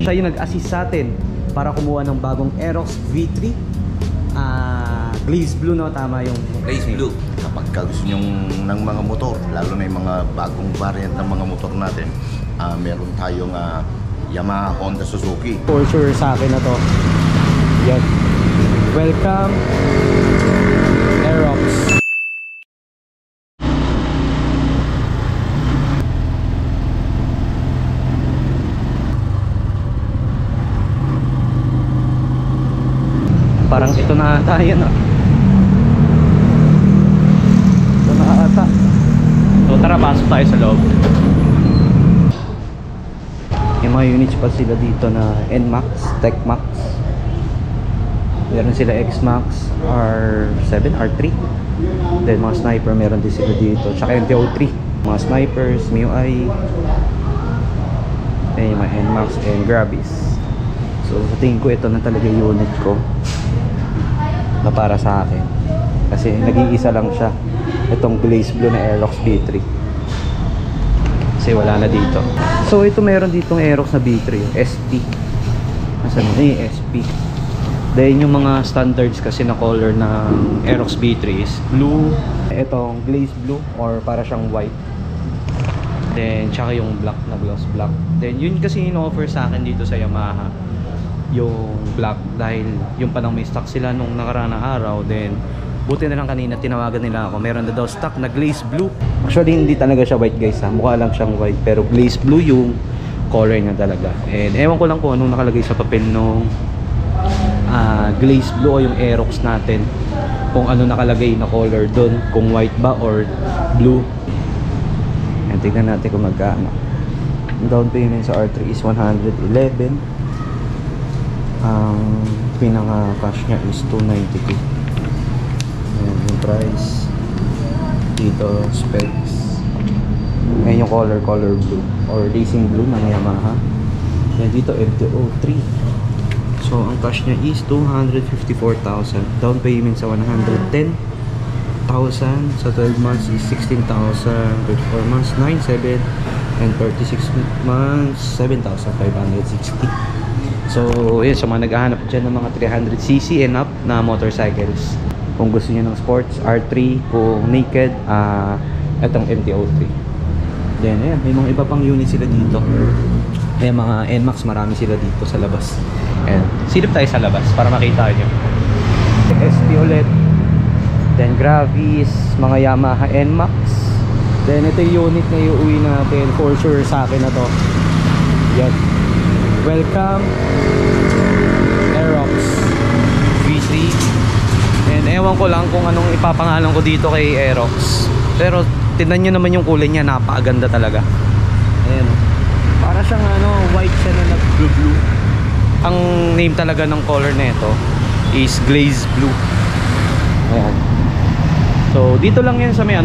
Siya yung nag-assist sa atin para kumuha ng bagong Aerox V3 Glaze Blue, no? Tama yung Glaze Blue. Kapag gusto nyo ng mga motor, lalo na yung mga bagong variant ng mga motor natin, meron tayong Yamaha, Honda, Suzuki. For sure sa akin na to. Yan. Welcome Aerox. Parang ito na ata yan, ah. Ito na ata. So tara, pasok tayo sa loob. Yung mga units pa sila dito na NMAX, TechMax. Meron sila XMAX, R7, R3. Then mga sniper meron din sila dito. Tsaka MTO3. Mga snipers, MIUI. Then yung mga NMAX and Gravis. So sa tingin ko ito na talaga yung unit ko na para sa akin. Kasi nag-iisa lang siya. Itong Glaze Blue na Aerox V3. Kasi wala na dito. So ito meron ditong Aerox na V3, SP. Nasaan na yung SP? Dahil yung mga standards kasi na color ng Aerox V3 is blue. Itong Glaze Blue or para siyang white. Then tsaka yung black na gloss black. Then yun kasi in-offer sa akin dito sa Yamaha, yung black, dahil yung pa lang may stock sila nung nakaraan na araw. Then buti na lang kanina tinawagan nila ako, meron na daw stock na Glaze Blue. Actually hindi talaga siya white guys, ha? Mukha lang siyang white pero Glaze Blue yung color niya talaga. And ewan ko lang kung anong nakalagay sa papel nung Glaze Blue o yung Aerox natin, kung ano nakalagay na color doon, kung white ba or blue. And tignan natin kung magkano. Down payment sa R3 is 111. Ang pinaka cash niya is 292. Ayan yung price. Dito specs. Ayan yung color blue or racing blue ng Yamaha. Ayan dito MTO3. So ang cash niya is 254,000. Down payment sa 110,000. Sa 12 months is 16,000. 34 months 9,700. And 36 months 7,560. So yun, sa mga naghahanap dyan ng mga 300cc and up na motorcycles, kung gusto niyo ng sports, R3. Kung naked, itong MTO3. Then ayan, may mga iba pang unit sila dito. Ayan, mga NMAX, marami sila dito sa labas. Ayan, silip tayo sa labas para makita nyo. SP ulit. Then Gravis, mga Yamaha NMAX. Then ito yung unit na iuwi natin. For sure sa akin na to. Yan. Welcome Aerox V3. And ewan ko lang kung anong ipapangalan ko dito kay Aerox. Pero tingnan nyo naman yung kulay niya, napakaganda talaga. Ayan, para siyang white siya na nag-blue. Ang name talaga ng color nito is Glaze Blue. Ayan. So dito lang yan sa may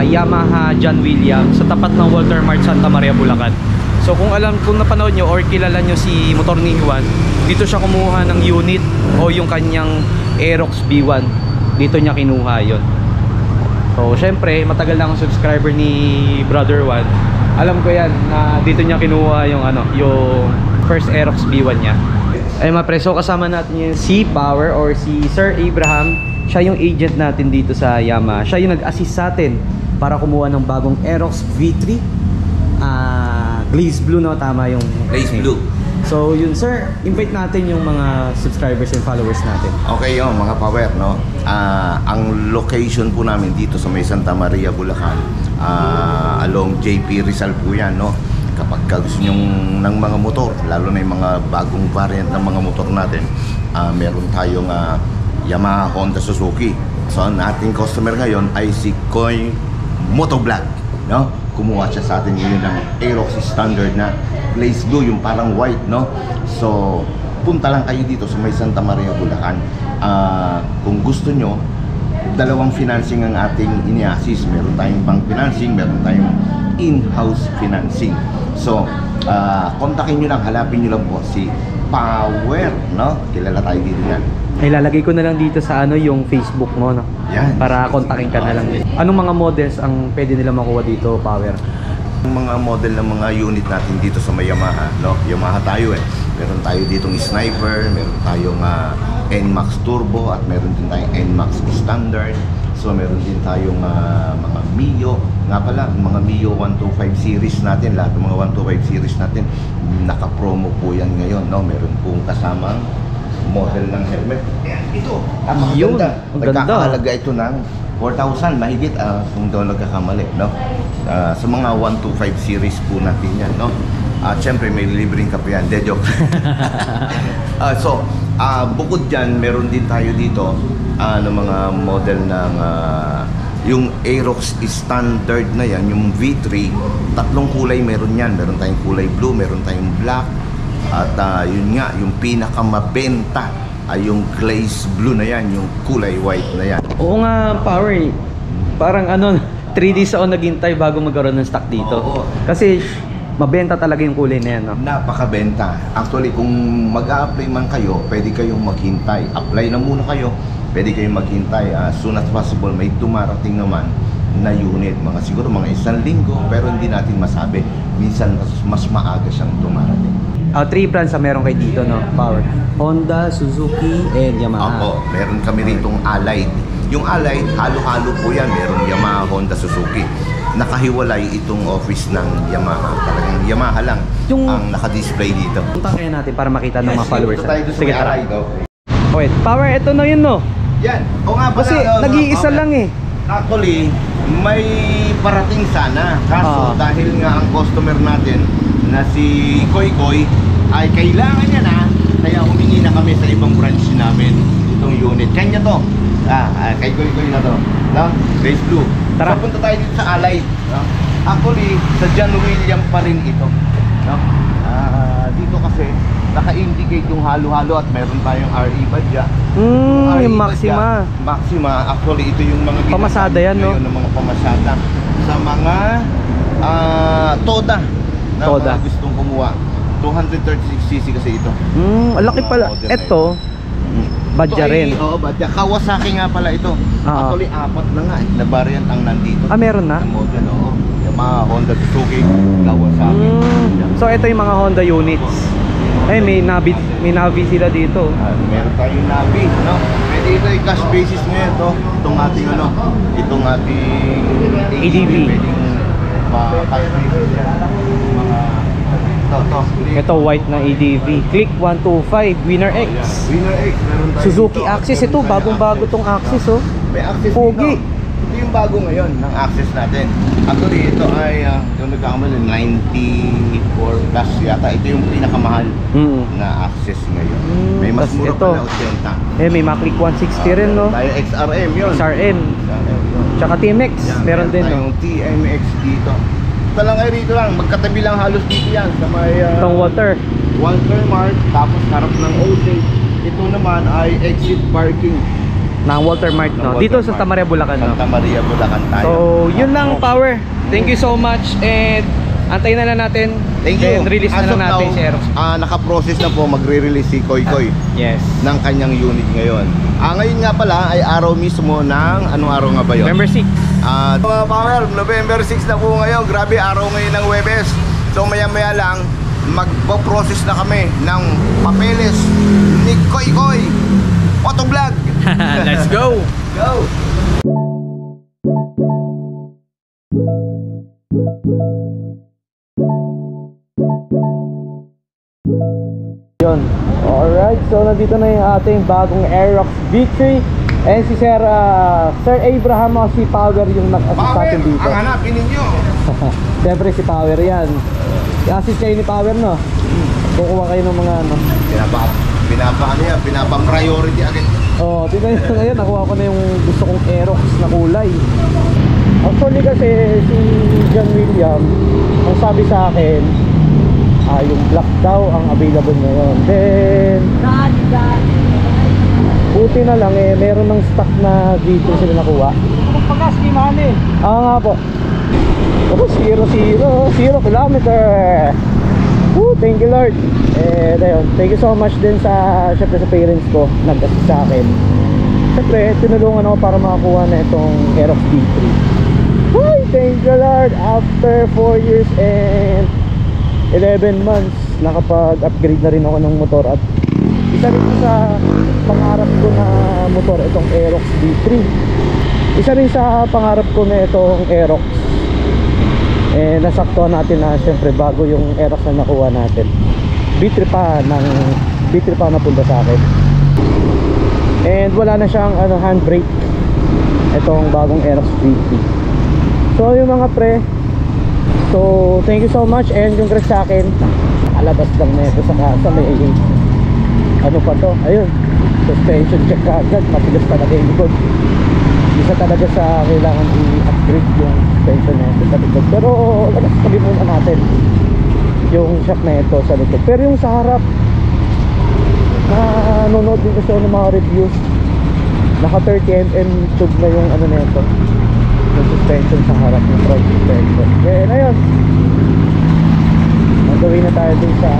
Yamaha John Williams, sa tapat ng Walter Mart, Santa Maria, Bulacan. So kung napanood nyo or kilala nyo si Motor ni Juan, dito siya kumuha ng unit o yung kanyang Aerox V1. Dito niya kinuha yon. So syempre matagal na akong subscriber ni Brother Juan. Alam ko yan na dito niya kinuha yung yung first Aerox V1 niya. Ay mga pre, so kasama natin yung si Power or si Sir Abraham. Siya yung agent natin dito sa Yamaha. Siya yung nag-assist sa atin para kumuha ng bagong Aerox V3 Glaze Blue, no? Tama yung Glaze Blue. So yun sir, invite natin yung mga subscribers and followers natin. Okay yun, mga power, no? Ang location po namin dito sa may Santa Maria, Bulacan, along JP Rizal po yan, no? Kapag gusto nyo ng mga motor, lalo na yung mga bagong variant ng mga motor natin, meron tayong Yamaha, Honda, Suzuki. So ang ating customer ngayon ay si Koy Motovlog, no? Kumuha siya sa atin ngayon ng Aerox standard na Glaze Blue, yung parang white, no? So punta lang kayo dito sa may Santa Maria, Bulacan. Kung gusto nyo, dalawang financing ang ating ini-assist. Meron tayong bank financing, meron tayong in-house financing. So kontakin nyo lang, halapin nyo lang po si Power, no? Kilala tayo dito yan. Ilalagay ko na lang dito sa yung Facebook mo, no? Yan. Para kontakin ka na lang. Anong mga models ang pwede nila makuha dito, Power? Yung mga model ng mga unit natin dito sa may Yamaha, no? Yamaha tayo eh. Meron tayo ditong Sniper, meron tayong NMAX Turbo at meron din tayong NMAX Standard. So meron din tayong mga Mio. Nga pala, mga Mio 125 series natin, lahat ng mga 125 series natin, naka-promo po yan ngayon, no? Meron pong kasamang model ng helmet. Ayan, ito. Yun, Maganda. ang ganda. Nagkakahalaga ito ng 4,000 mahigit, kung daw nagkakamali, no? Sa mga 125 series po natin yan, no? At syempre may libreng kape yan, de joke. So, bukod dyan, meron din tayo dito ng mga model ng yung Aerox Standard na yan, yung V3, tatlong kulay meron yan. Meron tayong kulay blue, meron tayong black, at yun nga, yung pinakamabenta ay yung glaze blue na yan, yung kulay white na yan. Oo nga, Power. Parang 3 days ako naghintay bago magkaroon ng stock dito. Oo. Kasi mabenta talaga yung kulay na yan, no? Napakabenta. Actually, kung mag-a-apply man kayo, pwede kayong maghintay. Apply na muna kayo, pwede kayong maghintay. As soon as possible, may dumarating naman na unit. Siguro mga 1 linggo, pero hindi natin masabi. Minsan, mas maaga siyang dumarating. 3 brands na meron kayo dito, no? Power. Honda, Suzuki, and Yamaha. Opo, meron kami ritong Allied. Yung Allied, halo-halo po yan. Meron Yamaha, Honda, Suzuki. Nakahiwalay itong office ng Yamaha. Talagang Yamaha lang ang naka-display dito. Punta kaya natin para makita ng mga followers. Tayo doon sa Sige, may tara. Allied, okay. Wait, Power, ito na yun, no? Yan. O nga pala. Kasi nag-iisa lang eh. Actually, may parating sana. Kaso dahil nga ang customer natin na si Koy Koy ay kailangan niya na, kaya humingi na kami sa ibang branch namin itong unit. Kanya to. Kay Koy Koy na to. No? Grace Blue. Tara. So, punta tayo dito sa Allied. No? Actually, sa John William pa rin ito. No? Dito kasi naka-indicate yung halo-halo at meron tayong RE badya. Yung Maxima. Maxima, actually ito yung mga Pamasada yan, no? Ng mga pamasada sa mga Toda na Toda. mga gustong kumuha. 236cc kasi ito. Ang laki pala. Model na Ito, badya ito rin. Oo, badya. Kawasaki nga pala ito. Actually, 4 na nga na variant ang nandito. Meron na? Na model, oo. Yung mga Honda, Suzuki, Kawasaki. So ito yung mga Honda units. May Navi sila dito. Meron tayong Navi, no? Pwede ito yung cash basis ngayon, to. Itong ating itong ating ADV. Pwedeng cash basis yan. Mga Ito white na ADV. Click 125 Winner X. Winner X, meron tayo Suzuki dito. Axis ito, bagong-bago tong Axis, oh. May Axis Pogi. dito. Ito yung bago ngayon ng Axis natin. Actually, ito ay yung nagkakamali 94 plus yata. Ito yung pinakamahal na Axis ngayon. May mas Tas mura ito. pala 80. May Maclick 160 rin, no? Tayo XRM yun. XRM. Tsaka TMX, meron din, no? Yung TMX dito. Ito lang ay rito lang, magkatabi lang halos dito yan sa may Itong Walter. Walter Mart, tapos harap ng Osage. Ito naman ay exit parking Na Walter Mart, no? Walter Dito sa Mart. Santa Maria, Bulacan, no? Santa Maria, Bulacan tayo. So, yun lang, Power. Thank you so much. And antayin na lang natin. Thank you. Then release na As lang of natin now, si Aerox. naka-process na po, magre-release si Koy Koy Yes. ng kanyang unit ngayon. Ngayon nga pala ay araw mismo ng, anong araw nga ba yun? November 6. Mga Power, November 6 na po ngayon. Grabe, araw ngayon ng Huwebes. So maya-maya lang, magpo-process na kami ng papeles ni Koy Koy Motovlog. Let's go! Go! Yun. Alright, so nandito na yung ating bagong Aerox V3. And si Sir Abraham o si Power yung nag-assist sa Power, atin dito. ang hanapin ninyo. Siyempre si Power yan. I-assist kayo ni Power, no? Kukuha kayo ng mga ano. Pinapa-priority agad. Tignan nyo ngayon, nakuha ko na yung gusto kong Aerox na kulay. Actually kasi si John William, ang sabi sa akin, yung black daw ang available ngayon. Then, buti na lang meron ng stock na dito sila nakuha. Pagkas di mali. Nga po. 0 kilometer. Thank you Lord. Ayun, thank you so much din sa syempre sa parents ko, nag-assist sa akin. Syempre, tinulungan ako para makakuha na itong Aerox D3. Thank thank you Lord. After 4 years and 11 months, nakapag-upgrade na rin ako ng motor. At isa rin sa pangarap ko na motor, itong Aerox B3. Isa rin sa pangarap ko na itong Aerox. Eh, nasaktuhan natin na syempre bago yung Aerox na nakuha natin. B3 pa napunta sa akin. And wala na siyang handbrake, itong bagong Aerox B3. So yung mga pre, so thank you so much and congrats sa akin. Nakalabas lang na ito sa kasa. May ano pa to, ayun, suspension check agad. Matigas talaga yung likod. Isa talaga sa kailangan i-upgrade yung suspension na ito sa likod. Pero lagay muna natin yung shock na ito sa likod. Pero yung sa harap, nanonood din kasi ako ng mga reviews. Naka 30mm tube na yung ano na ito, yung suspension sa harap, yung front suspension. Then ayun, magawin na tayo dun sa